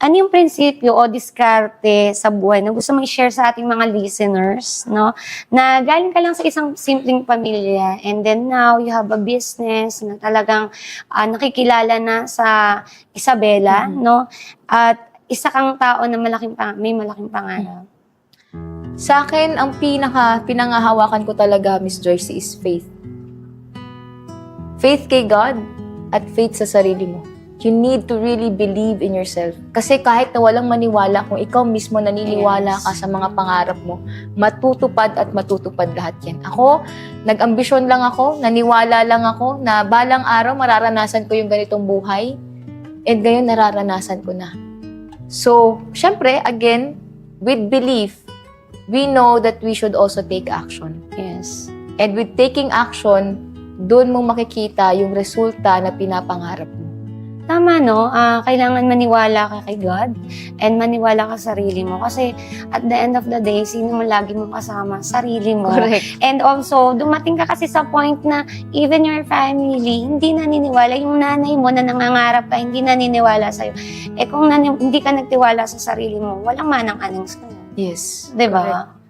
ano yung prinsipyo o diskarte sa buhay na gusto mong i-share sa ating mga listeners, no? Na galing ka lang sa isang simpleng pamilya and then now you have a business na talagang nakikilala na sa Isabela, no? At isa kang tao na may malaking pangarap. Sa akin, ang pinangahawakan ko talaga, Miss Joyce, is faith. Faith kay God at faith sa sarili mo. You need to really believe in yourself. Kasi kahit na walang maniwala, kung ikaw mismo naniniwala ka sa mga pangarap mo, matutupad at matutupad lahat yan. Ako, nag-ambisyon lang ako, naniwala lang ako na balang araw mararanasan ko yung ganitong buhay. And ngayon nararanasan ko na. So, syempre, again, with belief, we know that we should also take action. Yes. And with taking action, doon mo makikita yung resulta na pinapangarap mo. Tama, no? Kailangan maniwala ka kay God and maniwala ka sa sarili mo. Kasi at the end of the day, sino mo lagi mong kasama? Sarili mo. Correct. And also, dumating ka kasi sa point na even your family, hindi naniniwala. Yung nanay mo na nangangarap ka, hindi naniniwala sa'yo. Eh kung hindi ka nagtiwala sa sarili mo, walang manang aning sa'yo. Yes. Diba? Correct.